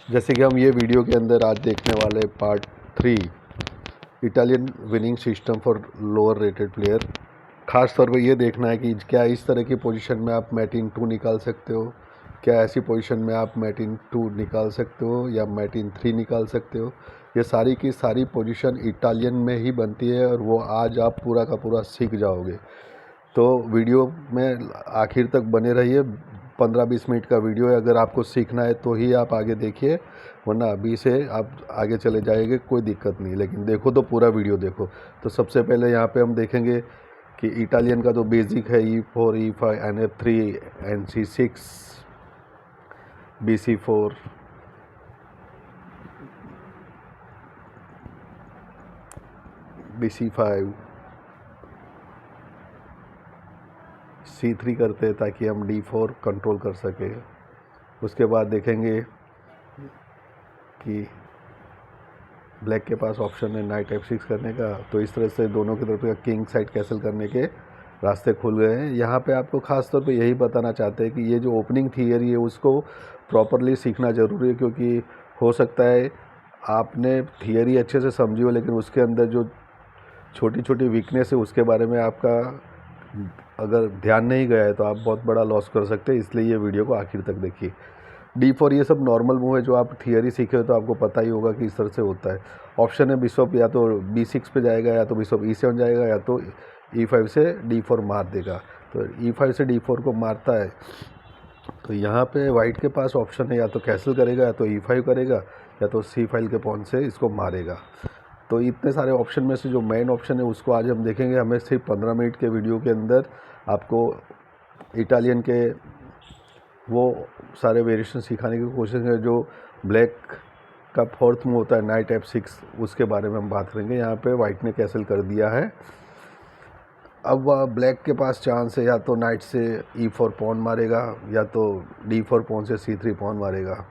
जैसे कि हम ये वीडियो के अंदर आज देखने वाले part 3 Italian winning system for lower rated player. खास तौर पे ये देखना है कि क्या इस तरह की पोजीशन में आप मैटिन 2 निकाल सकते हो, क्या ऐसी पोजीशन में आप मैटिन 2 निकाल सकते हो या मैटिन 3 निकाल सकते हो। ये सारी की सारी पोजीशन इटालियन में ही बनती है और वो आज आप पूरा का पूरा सीख जाओगे। तो वीडियो में आखिर तक बने रहिए। 15-20 मिनट का वीडियो है, अगर आपको सीखना है तो ही आप आगे देखिए, वरना अभी से आप आगे चले जाएंगे कोई दिक्कत नहीं, लेकिन देखो तो पूरा वीडियो देखो। तो सबसे पहले यहाँ पे हम देखेंगे कि इटालियन का जो बेसिक है E4 E5 NF3 NC6 BC4 BC5 C3 करते हैं ताकि हम D4 कंट्रोल कर सके। उसके बाद देखेंगे कि ब्लैक के पास ऑप्शन है नाइट F6 करने का, तो इस तरह से दोनों की तरफ का किंग साइड कैंसिल करने के रास्ते खुल गए हैं। यहाँ पे आपको खास तौर पे यही बताना चाहते हैं कि ये जो ओपनिंग थियरी है उसको प्रॉपरली सीखना ज़रूरी है, क्योंकि हो सकता है आपने थियरी अच्छे से समझी हो लेकिन उसके अंदर जो छोटी छोटी वीकनेस है उसके बारे में आपका अगर ध्यान नहीं गया है तो आप बहुत बड़ा लॉस कर सकते हैं। इसलिए ये वीडियो को आखिर तक देखिए। D4 ये सब नॉर्मल मूव है जो आप थियरी सीखे हो तो आपको पता ही होगा कि इस तरह से होता है। ऑप्शन है बिशप या तो B6 पे जाएगा या तो बिशप E7 जाएगा या तो E5 से D4 मार देगा। तो E5 से D4 को मारता है तो यहाँ पे वाइट के पास ऑप्शन है या तो कैंसिल करेगा या तो E5 करेगा या तो C फाइल के पॉन से इसको मारेगा। तो इतने सारे ऑप्शन में से जो मेन ऑप्शन है उसको आज हम देखेंगे। हमें सिर्फ 15 मिनट के वीडियो के अंदर आपको इटालियन के वो सारे वेरिएशन सिखाने की कोशिश है। जो ब्लैक का फोर्थ मूव होता है नाइट F6, उसके बारे में हम बात करेंगे। यहाँ पे वाइट ने कैंसिल कर दिया है। अब वह ब्लैक के पास चांस है या तो नाइट से E4 पॉन मारेगा या तो D4 पॉन से C3 पॉन मारेगा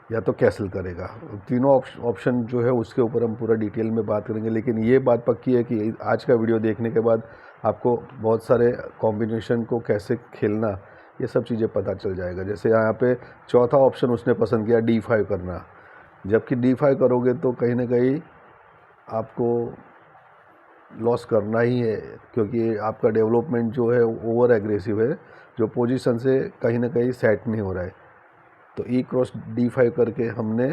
या तो कैंसिल करेगा। तीनों ऑप्शन जो है उसके ऊपर हम पूरा डिटेल में बात करेंगे। लेकिन ये बात पक्की है कि आज का वीडियो देखने के बाद आपको बहुत सारे कॉम्बिनेशन को कैसे खेलना ये सब चीज़ें पता चल जाएगा। जैसे यहाँ पे चौथा ऑप्शन उसने पसंद किया D5 करना, जबकि D5 करोगे तो कहीं ना कहीं आपको लॉस करना ही है, क्योंकि आपका डेवलपमेंट जो है ओवर एग्रेसिव है, जो पोजीशन से कहीं ना कहीं सेट नहीं हो रहा है। तो E क्रॉस D5 करके हमने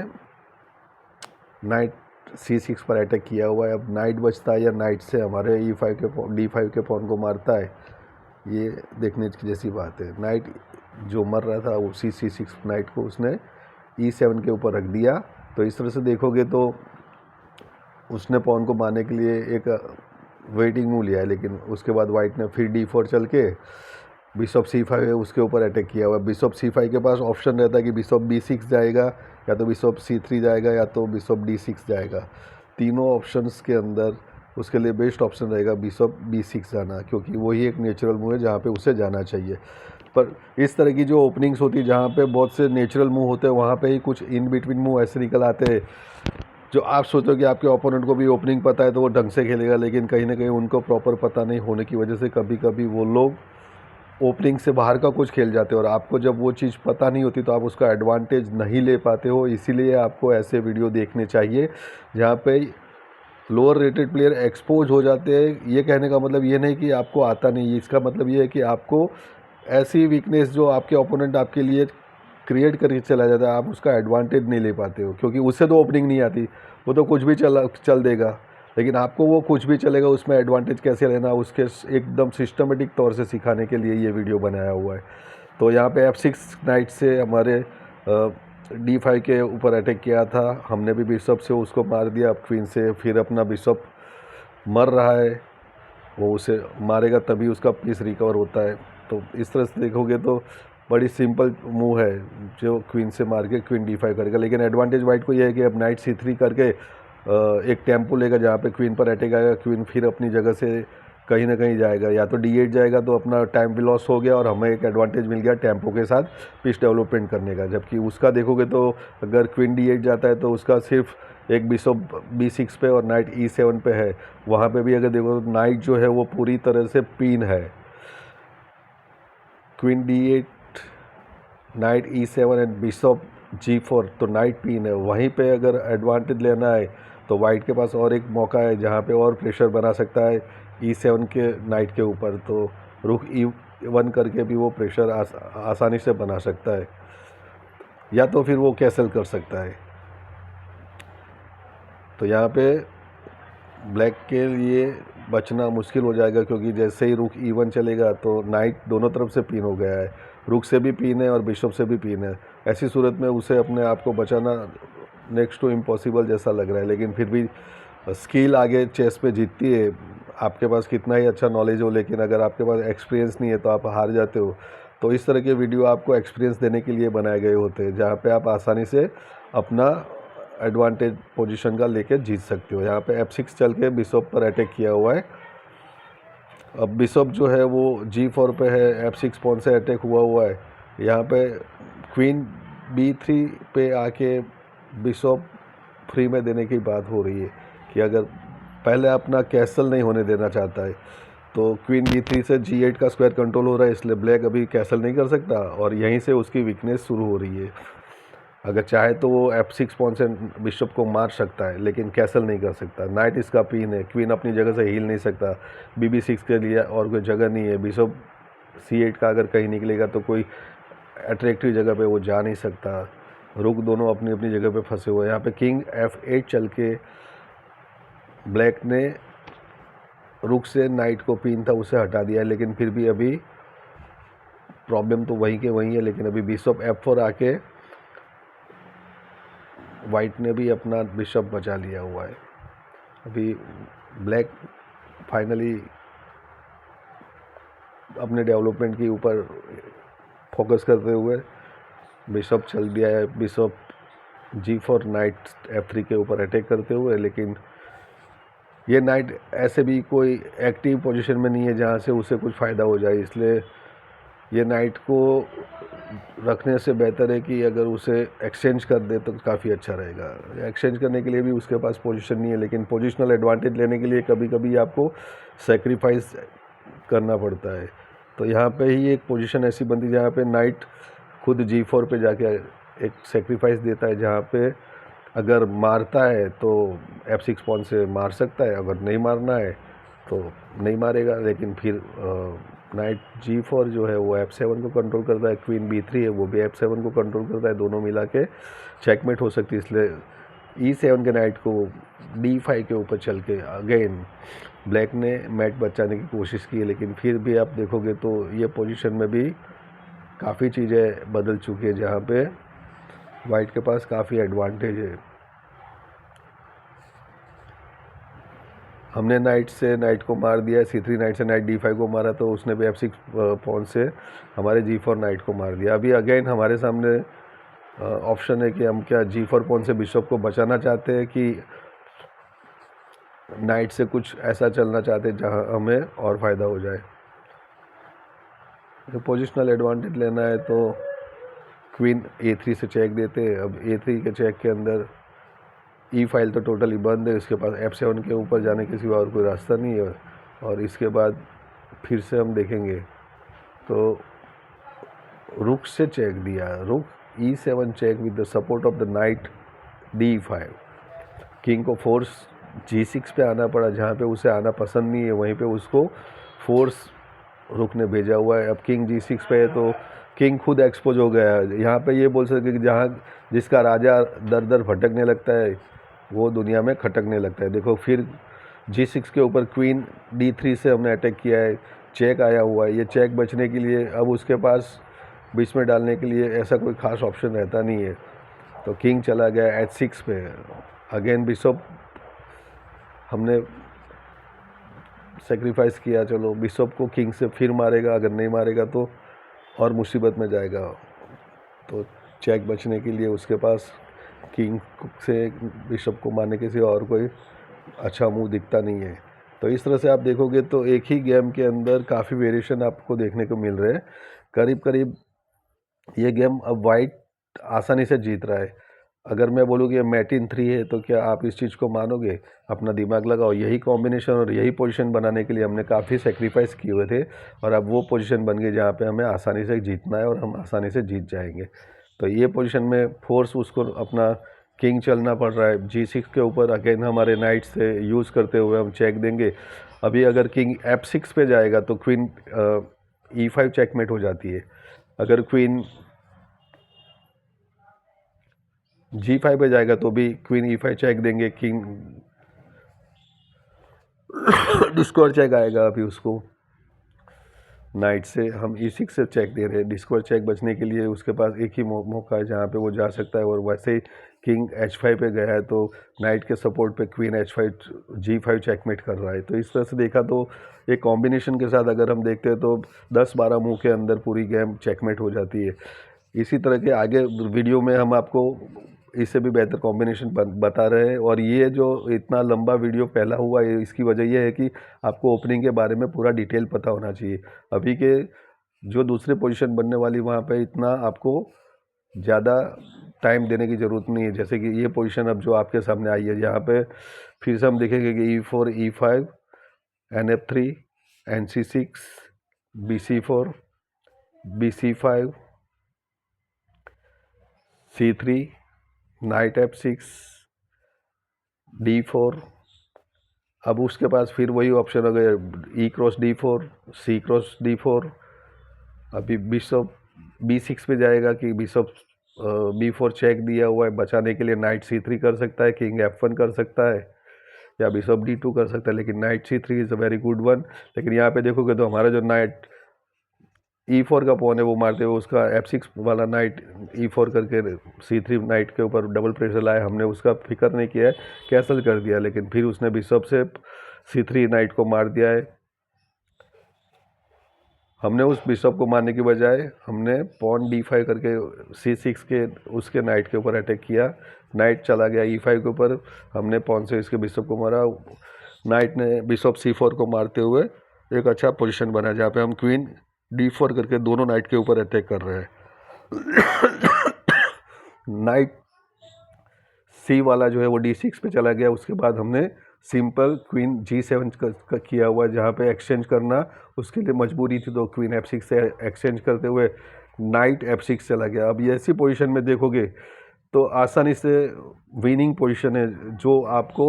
नाइट C6 पर अटैक किया हुआ है। अब नाइट बचता है या नाइट से हमारे D5 के पॉन को मारता है, ये देखने की जैसी बात है। नाइट जो मर रहा था उसी C6 नाइट को उसने E7 के ऊपर रख दिया। तो इस तरह से देखोगे तो उसने पॉन को मारने के लिए एक वेटिंग मूव लिया है, लेकिन उसके बाद वाइट ने फिर D4 चल के बिशप C5 है उसके ऊपर अटैक किया हुआ है। बिशप C5 के पास ऑप्शन रहता है कि बिशप B6 जाएगा या तो बिशप C3 जाएगा या तो बिशप D6 जाएगा। तीनों ऑप्शंस के अंदर उसके लिए बेस्ट ऑप्शन रहेगा बिशप B6 जाना, क्योंकि वही एक नेचुरल मूव है जहाँ पे उसे जाना चाहिए। पर इस तरह की जो ओपनिंग्स होती है जहाँ पे बहुत से नेचुरल मूव होते हैं वहाँ पे ही कुछ इन बिटवीन मूव ऐसे निकल आते हैं जो आप सोचो कि आपके ओपोनेंट को भी ओपनिंग पता है तो वो ढंग से खेलेगा, लेकिन कहीं ना कहीं उनको प्रॉपर पता नहीं होने की वजह से कभी कभी वो लोग ओपनिंग से बाहर का कुछ खेल जाते हो और आपको जब वो चीज़ पता नहीं होती तो आप उसका एडवांटेज नहीं ले पाते हो। इसीलिए आपको ऐसे वीडियो देखने चाहिए जहाँ पे लोअर रेटेड प्लेयर एक्सपोज हो जाते हैं। ये कहने का मतलब ये नहीं कि आपको आता नहीं, इसका मतलब ये है कि आपको ऐसी वीकनेस जो आपके ओपोनेंट आपके लिए क्रिएट करके चला जाता है आप उसका एडवांटेज नहीं ले पाते हो, क्योंकि उससे तो ओपनिंग नहीं आती, वो तो कुछ भी चल देगा। लेकिन आपको वो कुछ भी चलेगा उसमें एडवांटेज कैसे लेना उसके एकदम सिस्टमेटिक तौर से सिखाने के लिए ये वीडियो बनाया हुआ है। तो यहाँ पे F6 नाइट से हमारे D5 के ऊपर अटैक किया था हमने भी, बिशप से उसको मार दिया। अब क्वीन से फिर अपना बिशप मर रहा है, वो उसे मारेगा तभी उसका पीस रिकवर होता है। तो इस तरह से देखोगे तो बड़ी सिंपल मूव है जो क्वीन से मार के क्वीन D5 करेगा। लेकिन एडवांटेज वाइट को यह है कि अब नाइट C3 करके एक टेम्पो लेगा जहाँ पे क्वीन पर अटैक आएगा, क्वीन फिर अपनी जगह से कहीं ना कहीं जाएगा, या तो D8 जाएगा तो अपना टाइम भी लॉस हो गया और हमें एक एडवांटेज मिल गया टेम्पो के साथ पीस डेवलपमेंट करने का। जबकि उसका देखोगे तो अगर क्वीन D8 जाता है तो उसका सिर्फ एक बिशप B6 पे और नाइट E7 पे है। वहाँ पे भी अगर देखो तो नाइट जो है वो पूरी तरह से पिन है। Queen D8 night E7 and bishop G4, तो नाइट पिन है, वहीं पे अगर एडवांटेज लेना है तो वाइट के पास और एक मौका है जहाँ पे और प्रेशर बना सकता है E7 के नाइट के ऊपर। तो रुक E1 करके भी वो प्रेशर आसानी से बना सकता है, या तो फिर वो कैसल कर सकता है। तो यहाँ पे ब्लैक के लिए बचना मुश्किल हो जाएगा, क्योंकि जैसे ही रुक E1 चलेगा तो नाइट दोनों तरफ से पिन हो गया है, रुक से भी पिन है और बिशप से भी पिन है। ऐसी सूरत में उसे अपने आप को बचाना नेक्स्ट टू इम्पॉसिबल जैसा लग रहा है, लेकिन फिर भी स्किल आगे चेस पे जीतती है। आपके पास कितना ही अच्छा नॉलेज हो, लेकिन अगर आपके पास एक्सपीरियंस नहीं है तो आप हार जाते हो। तो इस तरह के वीडियो आपको एक्सपीरियंस देने के लिए बनाए गए होते हैं, जहाँ पे आप आसानी से अपना एडवांटेज पोजीशन का लेके जीत सकते हो। यहाँ पे F6 चल के बिशप पर अटैक किया हुआ है। अब बिशप जो है वो G4 पे है, F6 पॉन से अटैक हुआ है। यहाँ पे क्वीन B3 पे आके बिशप फ्री में देने की बात हो रही है कि अगर पहले अपना कैसल नहीं होने देना चाहता है तो क्वीन B3 से G8 का स्क्वायर कंट्रोल हो रहा है, इसलिए ब्लैक अभी कैसल नहीं कर सकता और यहीं से उसकी वीकनेस शुरू हो रही है। अगर चाहे तो वो F6 पॉन से बिशप को मार सकता है, लेकिन कैसल नहीं कर सकता। नाइट इसका पिन है, क्वीन अपनी जगह से हिल नहीं सकता, BB6 के लिए और कोई जगह नहीं है। बिशप C8 का अगर कहीं निकलेगा तो कोई अट्रैक्टिव जगह पे वो जा नहीं सकता। रुक दोनों अपनी अपनी जगह पे फंसे हुए हैं। यहाँ पे किंग F8 चल के ब्लैक ने रुक से नाइट को पिन था उसे हटा दिया है, लेकिन फिर भी अभी प्रॉब्लम तो वहीं के वहीं है। लेकिन अभी बिशप F4 आके वाइट ने भी अपना बिशप बचा लिया हुआ है। अभी ब्लैक फाइनली अपने डेवलपमेंट के ऊपर फोकस करते हुए बिशप चल दिया है, बिशप G4 नाइट F3 के ऊपर अटैक करते हुए। लेकिन ये नाइट ऐसे भी कोई एक्टिव पोजीशन में नहीं है जहाँ से उसे कुछ फ़ायदा हो जाए, इसलिए ये नाइट को रखने से बेहतर है कि अगर उसे एक्सचेंज कर दे तो काफ़ी अच्छा रहेगा। एक्सचेंज करने के लिए भी उसके पास पोजीशन नहीं है, लेकिन पोजिशनल एडवांटेज लेने के लिए कभी कभी आपको सेक्रीफाइस करना पड़ता है। तो यहाँ पे ही एक पोजीशन ऐसी बनती है जहाँ पे नाइट खुद G4 पे जाके एक सेक्रीफाइस देता है, जहाँ पे अगर मारता है तो F6 पॉन से मार सकता है, अगर नहीं मारना है तो नहीं मारेगा। लेकिन फिर नाइट G4 जो है वो F7 को कंट्रोल करता है, क्वीन B3 है वो भी F7 को कंट्रोल करता है, दोनों मिला के चेकमेट हो सकती है। इसलिए E7 के नाइट को D5 के ऊपर चल के अगेन ब्लैक ने मैट बचाने की कोशिश की है, लेकिन फिर भी आप देखोगे तो ये पोजीशन में भी काफ़ी चीज़ें बदल चुकी है, जहाँ पे वाइट के पास काफ़ी एडवांटेज है। हमने नाइट से नाइट को मार दिया, C3 नाइट से नाइट D5 को मारा, तो उसने भी F6 पॉन से हमारे G4 नाइट को मार दिया। अभी अगेन हमारे सामने ऑप्शन है कि हम क्या G4 पॉन से बिशप को बचाना चाहते हैं कि नाइट से कुछ ऐसा चलना चाहते हैं जहां हमें और फ़ायदा हो जाए। तो पोजिशनल एडवांटेज लेना है तो क्वीन A3 से चेक देते हैं। अब A3 के चेक के अंदर ई फाइल तो टोटली बंद है, इसके पास F7 के ऊपर जाने के सिवा और कोई रास्ता नहीं है। और इसके बाद फिर से हम देखेंगे तो रुक से चेक दिया, रुक E7 check with the support of the knight D5। King को फोर्स G6 पे आना पड़ा, जहाँ पे उसे आना पसंद नहीं है वहीं पे उसको फोर्स रुक ने भेजा हुआ है। अब किंग G6 पे है तो किंग खुद एक्सपोज हो गया है। यहाँ पे ये बोल सकते कि जहाँ जिसका राजा दर दर भटकने लगता है वो दुनिया में खटकने लगता है। देखो फिर G6 के ऊपर क्वीन D3 से हमने अटैक किया है, चेक आया हुआ है। ये चेक बचने के लिए अब उसके पास बीच में डालने के लिए ऐसा कोई ख़ास ऑप्शन रहता नहीं है, तो किंग चला गया H6 पे। अगेन बिशप हमने सेक्रीफाइस किया, चलो बिशप को किंग से फिर मारेगा, अगर नहीं मारेगा तो और मुसीबत में जाएगा। तो चेक बचने के लिए उसके पास किंग से बिशप को मारने के सिवा और कोई अच्छा मूव दिखता नहीं है। तो इस तरह से आप देखोगे तो एक ही गेम के अंदर काफ़ी वेरिएशन आपको देखने को मिल रहे हैं। करीब करीब ये गेम अब वाइट आसानी से जीत रहा है। अगर मैं बोलूँ कि मैट इन 3 है तो क्या आप इस चीज़ को मानोगे? अपना दिमाग लगाओ। यही कॉम्बिनेशन और यही पोजीशन बनाने के लिए हमने काफ़ी सेक्रीफाइस किए हुए थे और अब वो पोजीशन बन गई जहाँ पे हमें आसानी से जीतना है और हम आसानी से जीत जाएंगे। तो ये पोजीशन में फोर्स उसको अपना किंग चलना पड़ रहा है। G6 के ऊपर अगेन हमारे नाइट से यूज़ करते हुए हम चेक देंगे। अभी अगर किंग F6 पे जाएगा तो क्वीन E5 चेकमेट हो जाती है। अगर क्वीन G5 पे जाएगा तो भी क्वीन E5 चेक देंगे, किंग डिस्कवर चेक आएगा। अभी उसको नाइट से हम E6 से चेक दे रहे हैं, डिस्कवर चेक बचने के लिए उसके पास एक ही मौका है जहाँ पे वो जा सकता है। और वैसे ही किंग H5 पे गया है तो नाइट के सपोर्ट पे क्वीन H5 G5 चेकमेट कर रहा है। तो इस तरह से देखा तो एक कॉम्बिनेशन के साथ अगर हम देखते हैं तो 10-12 मूव के अंदर पूरी गेम चेकमेट हो जाती है। इसी तरह के आगे वीडियो में हम आपको इससे भी बेहतर कॉम्बिनेशन बता रहे हैं। और ये जो इतना लंबा वीडियो फैला हुआ है इसकी वजह यह है कि आपको ओपनिंग के बारे में पूरा डिटेल पता होना चाहिए। अभी के जो दूसरे पोजीशन बनने वाली वहाँ पे इतना आपको ज़्यादा टाइम देने की ज़रूरत नहीं है। जैसे कि ये पोजीशन अब जो आपके सामने आई है, यहाँ पे फिर से हम देखेंगे कि E4 E5 NF3 NC6 BC4 BC5 C3 night F6 D4। अब उसके पास फिर वही ऑप्शन हो गया E cross D4 C cross D4। अभी बिशप B6 पे जाएगा कि बिशप B4 चेक दिया हुआ है, बचाने के लिए नाइट C3 कर सकता है, किंग F1 कर सकता है या बिशप D2 कर सकता है। लेकिन night C3 is a very good one. लेकिन यहाँ पे देखोगे तो हमारा जो नाइट E4 का पॉन है वो मारते हुए उसका F6 वाला नाइट E4 करके C3 नाइट के ऊपर डबल प्रेशर लाया, हमने उसका फिक्र नहीं किया है, कैंसिल कर दिया। लेकिन फिर उसने बिशप से C3 नाइट को मार दिया है। हमने उस बिशप को मारने की बजाय हमने पॉन D5 करके C6 के उसके नाइट के ऊपर अटैक किया। नाइट चला गया E5 के ऊपर, हमने पॉन से इसके बिशप को मारा। नाइट ने बिशप C4 को मारते हुए एक अच्छा पोजीशन बना जहाँ पे हम क्वीन D4 करके दोनों नाइट के ऊपर अटैक कर रहे हैं। नाइट C वाला जो है वो D6 पे चला गया। उसके बाद हमने सिंपल क्वीन G7 का किया हुआ जहाँ पे एक्सचेंज करना उसके लिए मजबूरी थी, तो क्वीन F6 से एक्सचेंज करते हुए नाइट F6 चला गया। अब ये ऐसी पोजीशन में देखोगे तो आसानी से विनिंग पोजीशन है जो आपको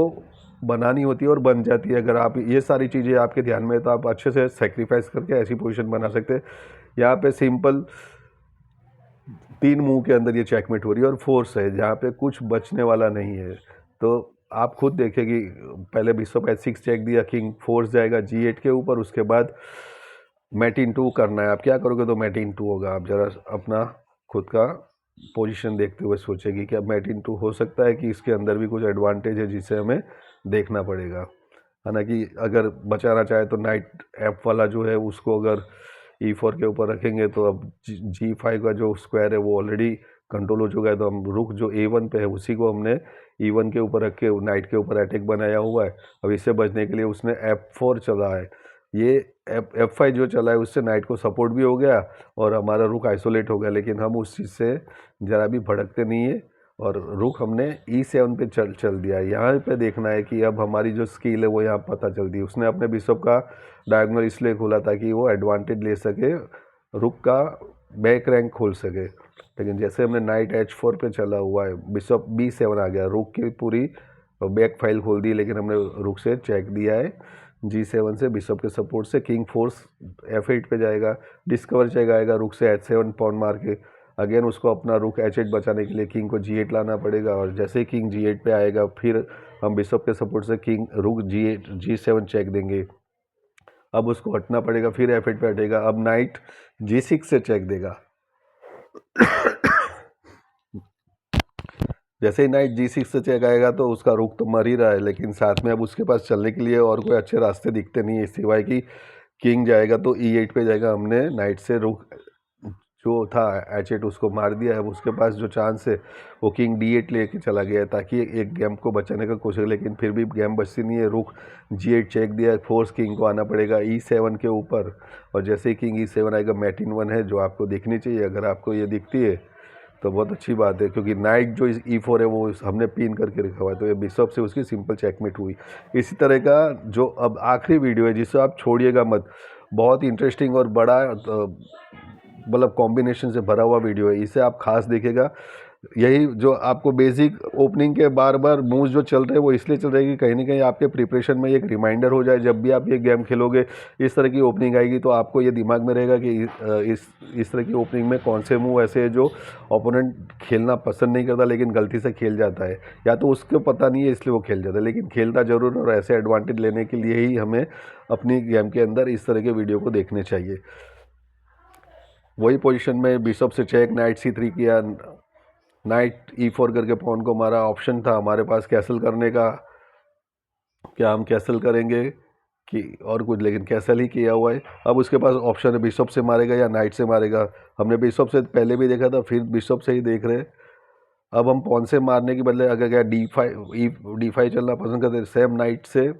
बनानी होती है और बन जाती है। अगर आप ये सारी चीज़ें आपके ध्यान में है तो आप अच्छे से सेक्रीफाइस करके ऐसी पोजीशन बना सकते हैं। यहाँ पे सिंपल 3 मूव के अंदर ये चेकमेट हो रही है और फोर्स है जहाँ पे कुछ बचने वाला नहीं है। तो आप खुद देखें कि पहले बिशप H6 चेक दिया, किंग फोर्स जाएगा G8 के ऊपर, उसके बाद मैटिन 2 करना है। आप क्या करोगे तो मैटिन 2 होगा। आप ज़रा अपना खुद का पोजीशन देखते हुए सोचेगी कि अब मैटिन 2 हो सकता है कि इसके अंदर भी कुछ एडवांटेज है जिसे हमें देखना पड़ेगा। हालांकि अगर बचाना चाहे तो नाइट F वाला जो है उसको अगर E4 के ऊपर रखेंगे तो अब G5 का जो स्क्वायर है वो ऑलरेडी कंट्रोल हो चुका है। तो हम रुक जो A1 पे है उसी को हमने E1 के ऊपर रख के नाइट के ऊपर अटैक बनाया हुआ है। अब इससे बचने के लिए उसने F4 चला है। ये F5 जो चला है उससे नाइट को सपोर्ट भी हो गया और हमारा रुक आइसोलेट हो गया। लेकिन हम उस चीज़ से ज़रा भी भड़कते नहीं है और रुक हमने E7 पे चल दिया है। यहाँ पे देखना है कि अब हमारी जो स्किल है वो यहाँ पता चलती है। उसने अपने बिशप का डायगोनल इसलिए खोला ताकि वो एडवांटेज ले सके, रुक का बैक रैंक खोल सके। लेकिन जैसे हमने नाइट H4 पे चला हुआ है, बिशप B7 आ गया, रुक की पूरी बैक फाइल खोल दी। लेकिन हमने रुक से चेक दिया है G7 से, बिशप के सपोर्ट से। किंग फोर्स F8 पे जाएगा, डिस्कवर चेक आएगा रुक से H7 पॉन मार के। अगेन उसको अपना रुक H8 बचाने के लिए किंग को G8 लाना पड़ेगा। और जैसे ही किंग G8 पे आएगा फिर हम बिशप के सपोर्ट से किंग रुक G8 G7 चेक देंगे। अब उसको हटना पड़ेगा, फिर F8 पे हटेगा। अब नाइट G6 से चेक देगा। जैसे ही नाइट G6 से चेक आएगा तो उसका रुक तो मर ही रहा है, लेकिन साथ में अब उसके पास चलने के लिए और कोई अच्छे रास्ते दिखते नहीं है सिवाय कि किंग जाएगा तो E8 पे जाएगा। हमने नाइट से रुक जो था H8 उसको मार दिया है। अब उसके पास जो चांस है वो किंग D8 लेके चला गया है ताकि एक गेम को बचाने का कोशिश, लेकिन फिर भी गेम बचती नहीं है। रुक G8 चेक दिया है, फोर्स किंग को आना पड़ेगा E7 के ऊपर। और जैसे ही किंग E7 आएगा, मैटिन 1 है जो आपको दिखनी चाहिए। अगर आपको ये दिखती है तो बहुत अच्छी बात है, क्योंकि नाइट जो E4 है वो हमने पिन करके रखा हुआ है, तो ये बिशप से उसकी सिंपल चेकमेट हुई। इसी तरह का जो अब आखिरी वीडियो है जिसे आप छोड़िएगा मत, बहुत इंटरेस्टिंग और बड़ा मतलब कॉम्बिनेशन से भरा हुआ वीडियो है, इसे आप खास देखेगा। यही जो आपको बेसिक ओपनिंग के बार बार मूव्स जो चल रहे हैं वो इसलिए चल रहे हैं कि कहीं ना कहीं आपके प्रिपरेशन में एक रिमाइंडर हो जाए, जब भी आप ये गेम खेलोगे इस तरह की ओपनिंग आएगी तो आपको ये दिमाग में रहेगा कि इस तरह की ओपनिंग में कौन से मूव ऐसे हैं जो ओपोनेंट खेलना पसंद नहीं करता लेकिन गलती से खेल जाता है, या तो उसको पता नहीं है इसलिए वो खेल जाता है, लेकिन खेलता जरूर है। और ऐसे एडवांटेज लेने के लिए ही हमें अपनी गेम के अंदर इस तरह के वीडियो को देखने चाहिए। वही पोजीशन में बिशप से चेक, नाइट C3 किया, नाइट E4 करके पॉन को मारा, ऑप्शन था हमारे पास कैसल करने का, क्या हम कैसल करेंगे कि और कुछ, लेकिन कैसल ही किया हुआ है। अब उसके पास ऑप्शन है बिशप से मारेगा या नाइट से मारेगा। हमने बिशप से पहले भी देखा था, फिर बिशप से ही देख रहे। अब हम पॉन से मारने के बदले अगर क्या D5 चलना पसंद करते, सेम नाइट से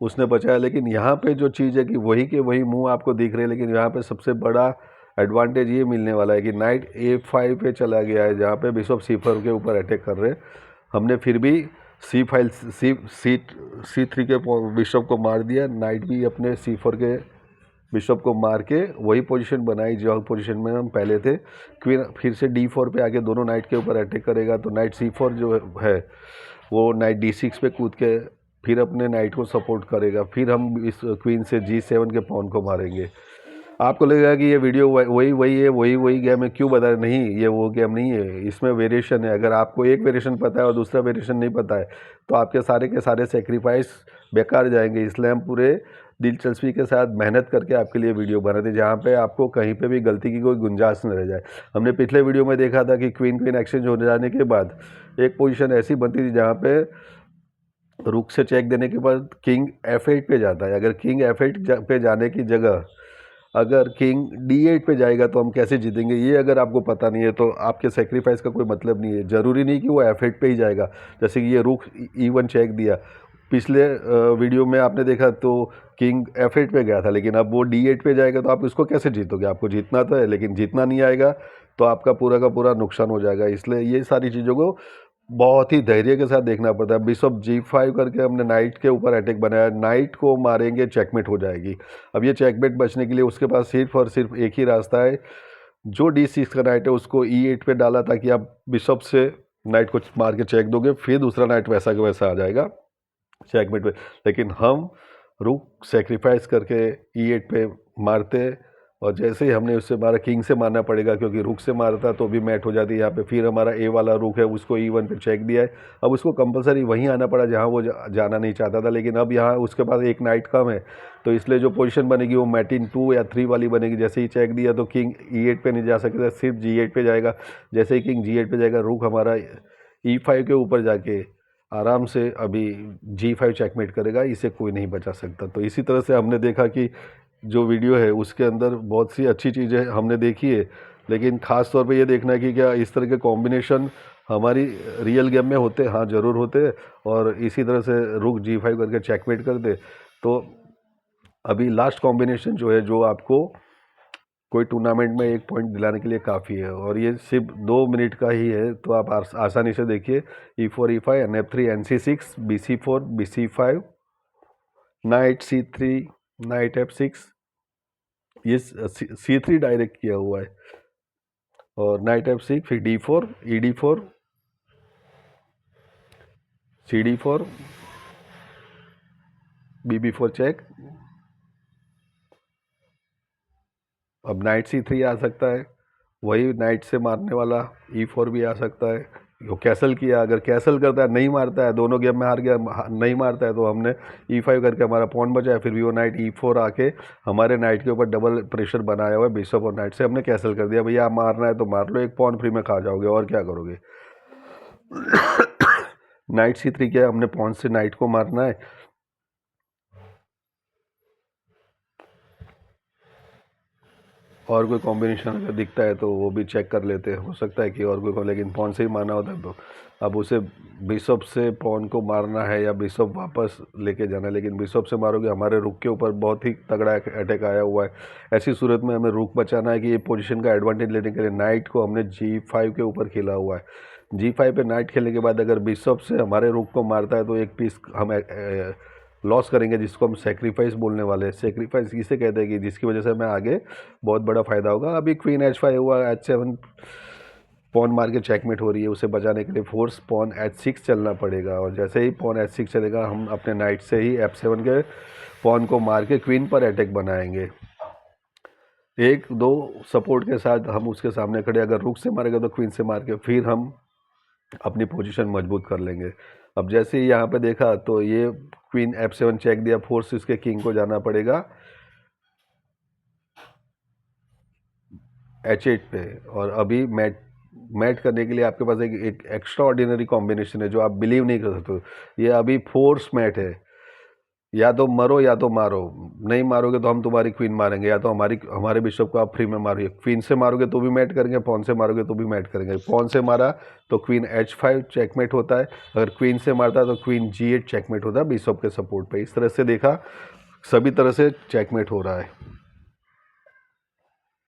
उसने बचाया। लेकिन यहाँ पे जो चीज़ है कि वही के वही मुंह आपको दिख रहे हैं, लेकिन यहाँ पे सबसे बड़ा एडवांटेज ये मिलने वाला है कि नाइट A5 पे चला गया है, जहाँ पे बिशप C4 के ऊपर अटैक कर रहे हैं। हमने फिर भी C3 के बिशप को मार दिया, नाइट भी अपने C4 के बिशप को मार के वही पोजीशन बनाई जो पोजीशन में हम पहले थे। क्वीन फिर से D4 पे आके दोनों नाइट के ऊपर अटैक करेगा, तो नाइट C4 जो है वो नाइट D6 पे कूद के फिर अपने नाइट को सपोर्ट करेगा। फिर हम इस क्वीन से G7 के पॉन को मारेंगे। आपको लगेगा कि ये वीडियो वही गेम है, क्यों बता रहे? नहीं, ये वो गेम नहीं है, इसमें वेरिएशन है। अगर आपको एक वेरिएशन पता है और दूसरा वेरिएशन नहीं पता है तो आपके सारे के सारे सेक्रीफाइस बेकार जाएंगे। इसलिए हम पूरे दिलचस्पी के साथ मेहनत करके आपके लिए वीडियो बनाते, जहाँ पे आपको कहीं पे भी गलती की कोई गुंजाइश न रह जाए। हमने पिछले वीडियो में देखा था कि क्वीन एक्सचेंज हो जाने के बाद एक पोजीशन ऐसी बनती थी जहाँ पे रुक से चेक देने के बाद किंग F8 पे जाता है। अगर किंग F8 पे जाने की जगह अगर किंग D8 पे जाएगा तो हम कैसे जीतेंगे, ये अगर आपको पता नहीं है तो आपके सेक्रीफाइस का कोई मतलब नहीं है। ज़रूरी नहीं कि वो F8 पे ही जाएगा। जैसे कि ये रुक E1 चेक दिया, पिछले वीडियो में आपने देखा तो किंग F8 पे गया था, लेकिन अब वो D8 पे जाएगा तो आप इसको कैसे जीतोगे? आपको जीतना तो है लेकिन जीतना नहीं आएगा तो आपका पूरा का पूरा नुकसान हो जाएगा। इसलिए ये सारी चीज़ों को बहुत ही धैर्य के साथ देखना पड़ता है। बिशप G5 करके हमने नाइट के ऊपर अटैक बनाया, नाइट को मारेंगे चेकमेट हो जाएगी। अब ये चेकमेट बचने के लिए उसके पास सिर्फ और सिर्फ एक ही रास्ता है, जो D6 का नाइट है उसको E8 पे डाला ताकि आप बिशप से नाइट को मार के चेक दोगे, फिर दूसरा नाइट वैसा का वैसा आ जाएगा चेकमेट पे। लेकिन हम रुक सेक्रीफाइस करके E8 पे मारते, और जैसे ही हमने उससे मारा, किंग से मारना पड़ेगा क्योंकि रुक से मारता तो भी मैट हो जाती है यहाँ पे। फिर हमारा A वाला रुक है उसको E1 पे चेक दिया है। अब उसको कंपलसरी वहीं आना पड़ा जहाँ वो जाना नहीं चाहता था, लेकिन अब यहाँ उसके पास एक नाइट कम है तो इसलिए जो पोजीशन बनेगी वो मैटिन 2 या 3 वाली बनेगी। जैसे ही चेक दिया तो किंग E8 पे नहीं जा सकता, सिर्फ G8 पे जाएगा। जैसे ही किंग G8 पे जाएगा रुक हमारा E5 के ऊपर जाके आराम से अभी G5 चेकमेट करेगा, इसे कोई नहीं बचा सकता। तो इसी तरह से हमने देखा कि जो वीडियो है उसके अंदर बहुत सी अच्छी चीज़ें हमने देखी है, लेकिन ख़ास तौर पे ये देखना है कि क्या इस तरह के कॉम्बिनेशन हमारी रियल गेम में होते? हाँ ज़रूर होते। और इसी तरह से रुक G5 करके चेकमेट कर दे तो अभी लास्ट कॉम्बिनेशन जो है, जो आपको कोई टूर्नामेंट में एक पॉइंट दिलाने के लिए काफ़ी है, और ये सिर्फ 2 मिनट का ही है तो आप आसानी से देखिए। E4 E5 NF3 NC6 BC4 BC5 night C3 night F6, ये C3 डायरेक्ट किया हुआ है, और नाइट F6 फिर D4 ED4 CD4 BB4 check. अब नाइट C3 आ सकता है, वही नाइट से मारने वाला E4 भी आ सकता है। वो कैसल किया, अगर कैसल करता है नहीं मारता है, दोनों गेम में हार गया, नहीं मारता है, तो हमने E5 करके हमारा पॉन बचा है। फिर भी वो नाइट E4 आके हमारे नाइट के ऊपर डबल प्रेशर बनाया हुआ है, बिशप और नाइट से हमने कैसल कर दिया। भैया आप मारना है तो मार लो, एक पॉन फ्री में खा जाओगे और क्या करोगे। नाइट C3 क्या है, हमने पॉन से नाइट को मारना है। और कोई कॉम्बिनेशन अगर दिखता है तो वो भी चेक कर लेते हैं, हो सकता है कि और कोई लेकिन पॉन से ही मारना होता है। तो अब उसे बिशप से पॉन को मारना है या बिशप वापस लेके जाना है, लेकिन बिशप से मारोगे हमारे रुक के ऊपर बहुत ही तगड़ा अटैक आया हुआ है। ऐसी सूरत में हमें रुक बचाना है कि ये पोजीशन का एडवांटेज लेने के लिए नाइट को हमने G5 के ऊपर खेला हुआ है। G5 पे नाइट खेलने के बाद अगर बिशप से हमारे रुक को मारता है तो एक पीस हम लॉस करेंगे, जिसको हम सेक्रीफाइस बोलने वाले हैं। सेक्रीफाइस किसे कहते हैं कि जिसकी वजह से हमें आगे बहुत बड़ा फ़ायदा होगा। अभी क्वीन H5 हुआ, H7 पॉन मार के चेकमेट हो रही है, उसे बचाने के लिए फोर्स पॉन H6 चलना पड़ेगा। और जैसे ही पॉन H6 चलेगा, हम अपने नाइट से ही F7 के पॉन को मार के क्वीन पर अटैक बनाएंगे। एक दो सपोर्ट के साथ हम उसके सामने खड़े, अगर रुक से मारेगा तो क्वीन से मार के फिर हम अपनी पोजीशन मजबूत कर लेंगे। अब जैसे ही यहाँ पे देखा तो ये क्वीन F7 चेक दिया, फोर्स इसके किंग को जाना पड़ेगा H8 पे। और अभी मैट करने के लिए आपके पास एक एक्स्ट्रा ऑर्डिनरी कॉम्बिनेशन है जो आप बिलीव नहीं कर सकते। ये अभी फोर्स मैट है, या तो मरो या तो मारो। नहीं मारोगे तो हम तुम्हारी क्वीन मारेंगे, या तो हमारे बिशप को आप फ्री में मारोगे। क्वीन से मारोगे तो भी मैट करेंगे, पॉन से मारोगे तो भी मैट करेंगे। पॉन से मारा तो क्वीन H5 चेकमेट होता है, अगर क्वीन से मारता है तो क्वीन G8 चेकमेट होता है बिशप के सपोर्ट पे। इस तरह से देखा, सभी तरह से चेकमेट हो रहा है।